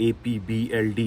APBLD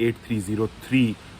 8303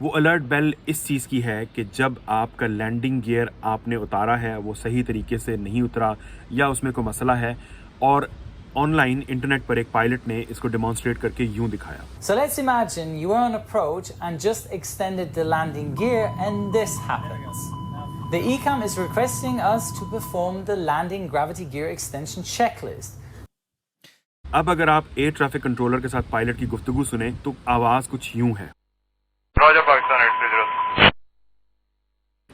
وہ alert بیل اس چیز کی ہے کہ جب آپ کا لینڈنگ گیئر آپ نے اتارا ہے وہ صحیح طریقے سے نہیں اترا یا اس میں کوئی مسئلہ ہے، اور آن لائن انٹرنیٹ پر ایک پائلٹ نے اس کو ڈیمانسٹریٹ کر کے یوں دکھایا. So let's imagine you are on approach and just extended the landing gear and this happens. The ECAM is requesting us to perform the landing gravity gear extension checklist. اب اگر آپ air traffic controller کے ساتھ pilot کی گفتگو سنیں تو آواز کچھ یوں ہے.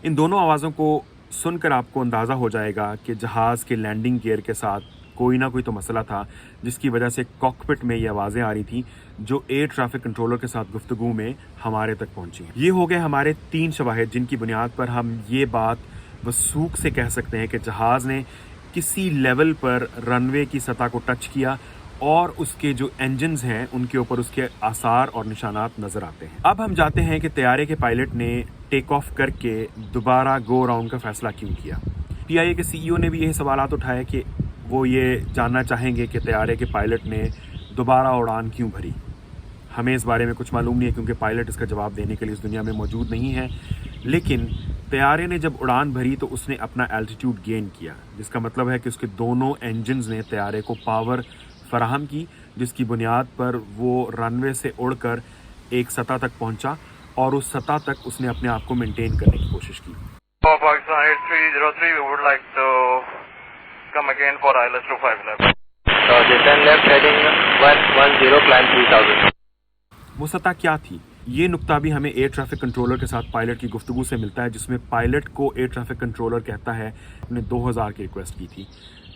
ان دونوں آوازوں کو سن کر آپ کو اندازہ ہو جائے گا کہ جہاز کے لینڈنگ گیئر کے ساتھ کوئی نہ کوئی تو مسئلہ تھا جس کی وجہ سے کاکپٹ میں یہ آوازیں آ رہی تھیں جو ایئر ٹریفک کنٹرولر کے ساتھ گفتگو میں ہمارے تک پہنچی ہیں. یہ ہو گئے ہمارے 3 شواہد جن کی بنیاد پر ہم یہ بات وثوق سے کہہ سکتے ہیں کہ جہاز نے کسی لیول پر رن وے کی سطح کو ٹچ کیا اور اس کے جو انجنز ہیں ان کے اوپر اس کے آثار اور نشانات نظر آتے ہیں. اب ہم جاتے ہیں کہ طیارے کے پائلٹ نے ٹیک آف کر کے دوبارہ گو راؤنڈ کا فیصلہ کیوں کیا. پی آئی اے کے سی ای او نے بھی یہی سوالات اٹھائے کہ وہ یہ جاننا چاہیں گے کہ طیارے کے پائلٹ نے دوبارہ اڑان کیوں بھری. ہمیں اس بارے میں کچھ معلوم نہیں ہے کیونکہ پائلٹ اس کا جواب دینے کے لیے اس دنیا میں موجود نہیں ہے، لیکن طیارے نے جب اڑان بھری تو اس نے اپنا الٹیٹیوڈ گین کیا، جس کا مطلب ہے کہ اس کے دونوں انجنز نے طیارے کو پاور فراہم کی، جس کی بنیاد پر وہ رن وے سے اڑ کر ایک سطح تک پہنچا اور اس سطح تک اس نے اپنے آپ کو مینٹین کرنے کی کوشش کی. Pakistan 8303, we would like to come again for ILS 25 left. Descend left heading 110, climb 3000. وہ سطح کیا تھی؟ یہ نقطہ بھی ہمیں ایئر ٹریفک کنٹرولر کے ساتھ پائلٹ کی گفتگو سے ملتا ہے، جس میں پائلٹ کو ایئر ٹریفک کنٹرولر کہتا ہے نے 2000 کی ریکویسٹ کی تھی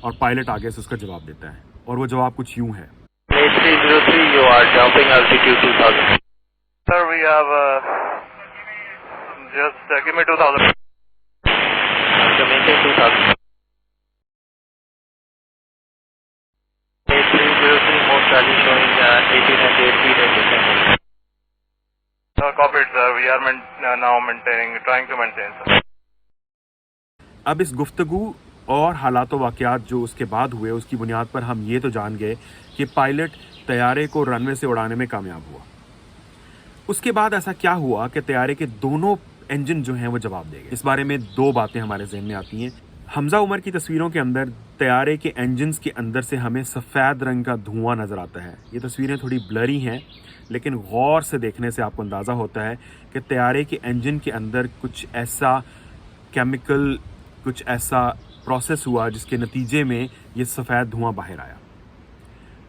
اور پائلٹ آگے سے اس کا جواب دیتا ہے، اور وہ جواب کچھ یوں ہے. 8303, you are jumping altitude 2000. Sir, we have just give me 2000. So maintain 2000. 8303, most value showing 1898 feet and descending. Copied, sir. We are now trying to maintain, sir. اب اس گفتگو اور حالات و واقعات جو اس کے بعد ہوئے اس کی بنیاد پر ہم یہ تو جان گئے کہ پائلٹ طیارے کو رن وے سے اڑانے میں کامیاب ہوا. اس کے بعد ایسا کیا ہوا کہ طیارے کے دونوں انجن جو ہیں وہ جواب دے گئے. اس بارے میں 2 باتیں ہمارے ذہن میں آتی ہیں. حمزہ عمر کی تصویروں کے اندر طیارے کے انجنز کے اندر سے ہمیں سفید رنگ کا دھواں نظر آتا ہے. یہ تصویریں تھوڑی بلری ہیں لیکن غور سے دیکھنے سے آپ کو اندازہ ہوتا ہے کہ طیارے کے انجن کے اندر کچھ ایسا کیمیکل، کچھ ایسا پروسیس ہوا جس کے نتیجے میں یہ سفید دھواں باہر آیا.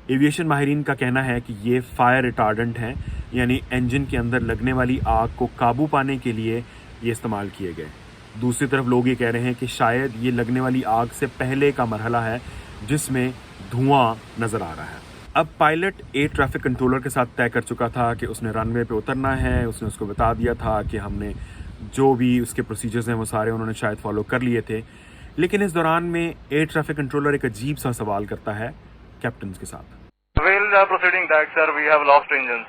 ایویشن ماہرین کا کہنا ہے کہ یہ فائر ریٹارڈنٹ ہیں، یعنی انجن کے اندر لگنے والی آگ کو قابو پانے کے لیے یہ استعمال کیے گئے. دوسری طرف لوگ یہ کہہ رہے ہیں کہ شاید یہ لگنے والی آگ سے پہلے کا مرحلہ ہے جس میں دھواں نظر آ رہا ہے. اب پائلٹ ایئر ٹریفک کنٹرولر کے ساتھ طے کر چکا تھا کہ اس نے رن وے پہ اترنا ہے. اس نے اس کو بتا دیا تھا کہ ہم نے جو بھی اس کے پروسیجرز ہیں وہ سارے انہوں نے شاید فالو کر لیے تھے. لیکن اس دوران میں ایئر ٹریفک کنٹرولر ایک عجیب سا سوال کرتا ہے کیپٹنز کے ساتھ. While proceeding that, sir, we have lost engines.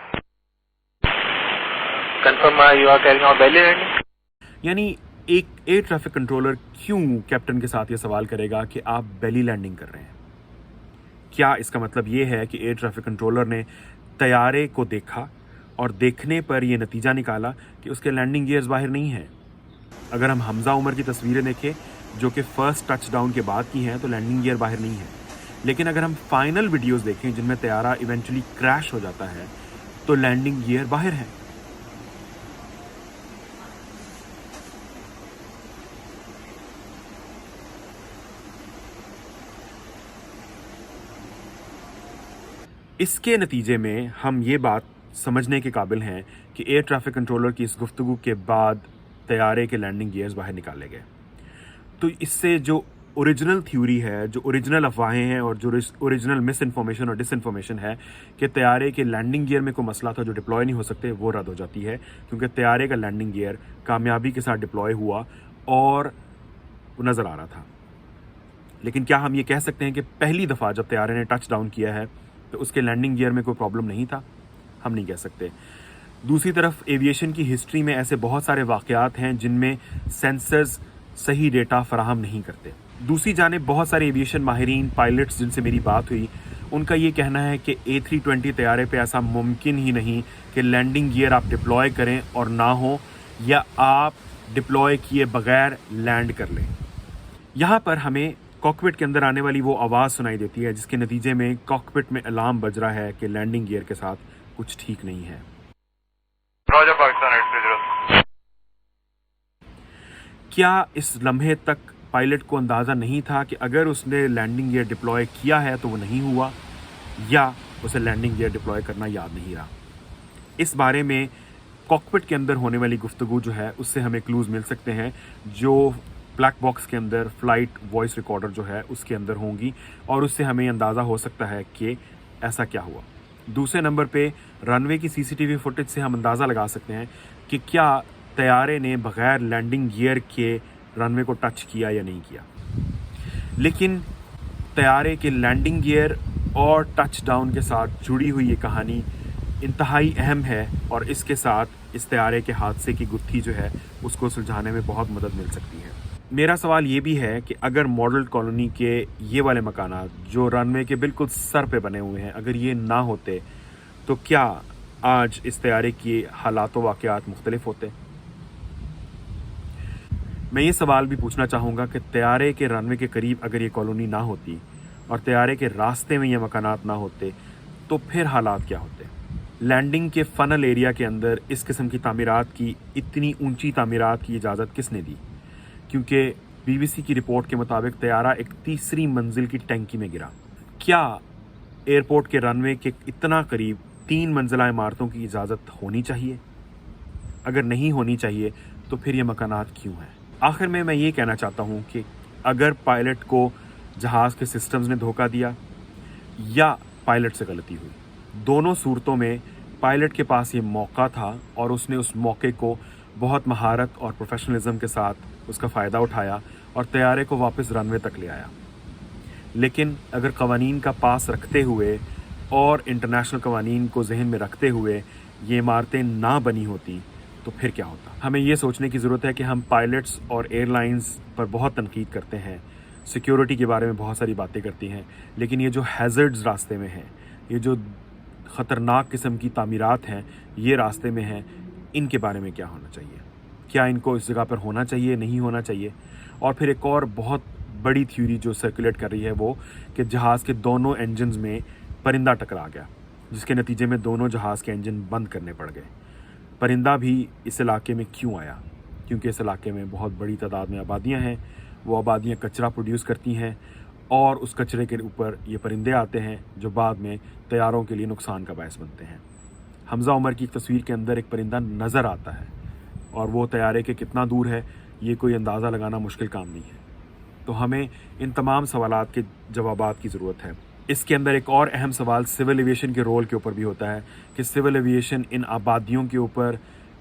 Confirm you are carrying out belly landing. یعنی ایک ایئر ٹریفک کنٹرولر کیوں کیپٹن کے ساتھ یہ سوال کرے گا کہ آپ بیلی لینڈنگ کر رہے ہیں؟ کیا اس کا مطلب یہ ہے کہ ایئر ٹریفک کنٹرولر نے طیارے کو دیکھا اور دیکھنے پر یہ نتیجہ نکالا کہ اس کے لینڈنگ گیئرز باہر نہیں ہیں؟ اگر ہم حمزہ عمر کی تصویریں دیکھیں جو کہ فرسٹ ٹچ ڈاؤن کے بعد کی ہیں تو لینڈنگ گیئر باہر نہیں ہے. لیکن اگر ہم فائنل ویڈیوز دیکھیں جن میں طیارہ ایونچولی کریش ہو جاتا ہے تو لینڈنگ گیئر باہر ہے. اس کے نتیجے میں ہم یہ بات سمجھنے کے قابل ہیں کہ ایئر ٹریفک کنٹرولر کی اس گفتگو کے بعد طیارے کے لینڈنگ گیئرز باہر نکالے گئے. تو اس سے جو اوریجنل تھیوری ہے، جو اوریجنل افواہیں ہیں اور جو اوریجنل مس انفارمیشن اور ڈس انفارمیشن ہے کہ طیارے کے لینڈنگ گیئر میں کوئی مسئلہ تھا جو ڈپلوائے نہیں ہو سکتے، وہ رد ہو جاتی ہے کیونکہ طیارے کا لینڈنگ گیئر کامیابی کے ساتھ ڈپلوائے ہوا اور وہ نظر آ رہا تھا. لیکن کیا ہم یہ کہہ سکتے ہیں کہ پہلی دفعہ جب طیارے نے ٹچ ڈاؤن کیا ہے تو اس کے لینڈنگ گیئر میں کوئی پرابلم نہیں تھا؟ ہم نہیں کہہ سکتے. دوسری طرف ایویشن کی ہسٹری میں ایسے بہت سارے واقعات ہیں جن میں سینسرز صحیح ڈیٹا فراہم نہیں کرتے. دوسری جانب بہت سارے ایویشن ماہرین، پائلٹس جن سے میری بات ہوئی، ان کا یہ کہنا ہے کہ A320 طیارے پہ ایسا ممکن ہی نہیں کہ لینڈنگ گیئر آپ ڈپلوائے کریں اور نہ ہو، یا آپ ڈپلوائے کیے بغیر لینڈ کر لیں۔ یہاں پر ہمیں کاکپٹ کے اندر آنے والی وہ آواز سنائی دیتی ہے جس کے نتیجے میں کاکپٹ میں الارم بج رہا ہے کہ لینڈنگ گیئر کے ساتھ کچھ ٹھیک نہیں ہے۔ Roger, Pakistan 830. کیا اس لمحے تک پائلٹ کو اندازہ نہیں تھا کہ اگر اس نے لینڈنگ گیئر ڈپلوائے کیا ہے تو وہ نہیں ہوا، یا اسے لینڈنگ گیئر ڈپلوائے کرنا یاد نہیں رہا؟ اس بارے میں کاکپٹ کے اندر ہونے والی گفتگو جو ہے اس سے ہمیں کلوز مل سکتے ہیں، جو بلیک باکس کے اندر فلائٹ وائس ریکارڈر جو ہے اس کے اندر ہوں گی، اور اس سے ہمیں اندازہ ہو سکتا ہے کہ ایسا کیا ہوا۔ دوسرے نمبر پہ رن وے کی CCTV فوٹیج سے ہم اندازہ لگا سکتے ہیں کہ کیا طیارے نے بغیر لینڈنگ گیئر کے رن وے کو ٹچ کیا یا نہیں کیا۔ لیکن طیارے کے لینڈنگ گیئر اور ٹچ ڈاؤن کے ساتھ جڑی ہوئی یہ کہانی انتہائی اہم ہے، اور اس کے ساتھ اس طیارے کے حادثے کی گتھی جو ہے اس کو سلجھانے میں بہت مدد مل سکتی ہے۔ میرا سوال یہ بھی ہے کہ اگر ماڈل کالونی کے یہ والے مکانات جو رن وے کے بالکل سر پہ بنے ہوئے ہیں اگر یہ نہ ہوتے تو کیا آج اس طیارے کی حالات و واقعات مختلف ہوتے؟ میں یہ سوال بھی پوچھنا چاہوں گا کہ طیارے کے رن وے کے قریب اگر یہ کالونی نہ ہوتی اور طیارے کے راستے میں یہ مکانات نہ ہوتے تو پھر حالات کیا ہوتے؟ لینڈنگ کے فنل ایریا کے اندر اس قسم کی تعمیرات کی، اتنی اونچی تعمیرات کی اجازت کس نے دی؟ کیونکہ BBC کی رپورٹ کے مطابق طیارہ ایک تیسری منزل کی ٹینکی میں گرا۔ کیا ایئرپورٹ کے رن وے کے اتنا قریب 3 منزلہ عمارتوں کی اجازت ہونی چاہیے؟ اگر نہیں ہونی چاہیے تو پھر یہ مکانات کیوں ہیں؟ آخر میں یہ کہنا چاہتا ہوں کہ اگر پائلٹ کو جہاز کے سسٹمز نے دھوکہ دیا یا پائلٹ سے غلطی ہوئی، دونوں صورتوں میں پائلٹ کے پاس یہ موقع تھا اور اس نے اس موقع کو بہت مہارت اور پروفیشنلزم کے ساتھ اس کا فائدہ اٹھایا اور طیارے کو واپس رن وے تک لے آیا۔ لیکن اگر قوانین کا پاس رکھتے ہوئے اور انٹرنیشنل قوانین کو ذہن میں رکھتے ہوئے یہ عمارتیں نہ بنی ہوتی تو پھر کیا ہوتا؟ ہمیں یہ سوچنے کی ضرورت ہے کہ ہم پائلٹس اور ایئر لائنز پر بہت تنقید کرتے ہیں، سیکیورٹی کے بارے میں بہت ساری باتیں کرتی ہیں، لیکن یہ جو ہیزرڈز راستے میں ہیں، یہ جو خطرناک قسم کی تعمیرات ہیں یہ راستے میں ہیں، ان کے بارے میں کیا ہونا چاہیے؟ کیا ان کو اس جگہ پر ہونا چاہیے، نہیں ہونا چاہیے؟ اور پھر ایک اور بہت بڑی تھیوری جو سرکولیٹ کر رہی ہے وہ کہ جہاز کے دونوں انجنز میں پرندہ ٹکرا گیا، جس کے نتیجے میں دونوں جہاز کے انجن بند کرنے پڑ گئے۔ پرندہ بھی اس علاقے میں کیوں آیا؟ کیونکہ اس علاقے میں بہت بڑی تعداد میں آبادیاں ہیں، وہ آبادیاں کچرا پروڈیوس کرتی ہیں اور اس کچرے کے اوپر یہ پرندے آتے ہیں جو بعد میں طیاروں کے لیے نقصان کا باعث بنتے ہیں۔ حمزہ عمر کی ایک تصویر کے اندر ایک پرندہ نظر آتا ہے اور وہ طیارے کے کتنا دور ہے یہ کوئی اندازہ لگانا مشکل کام نہیں ہے۔ تو ہمیں ان تمام سوالات کے جوابات کی ضرورت ہے۔ اس کے اندر ایک اور اہم سوال سول ایویشن کے رول کے اوپر بھی ہوتا ہے کہ سول ایویشن ان آبادیوں کے اوپر،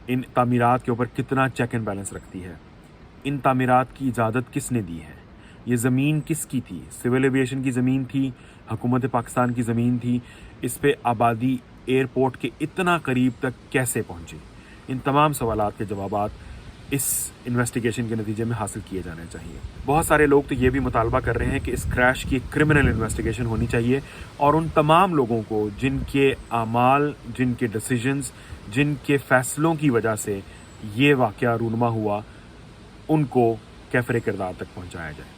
ان تعمیرات کے اوپر کتنا چیک اینڈ بیلنس رکھتی ہے۔ ان تعمیرات کی اجازت کس نے دی ہے؟ یہ زمین کس کی تھی؟ سول ایویشن کی زمین تھی، حکومت پاکستان کی زمین تھی، اس پہ آبادی ایئرپورٹ کے اتنا قریب تک کیسے پہنچی؟ ان تمام سوالات کے جوابات اس انویسٹیگیشن کے نتیجے میں حاصل کیے جانے چاہیے۔ بہت سارے لوگ تو یہ بھی مطالبہ کر رہے ہیں کہ اس کریش کی ایک کرمنل انویسٹیگیشن ہونی چاہیے اور ان تمام لوگوں کو جن کے اعمال، جن کے ڈیسیجنز، جن کے فیصلوں کی وجہ سے یہ واقعہ رونما ہوا، ان کو کیفر کردار تک پہنچایا جائے۔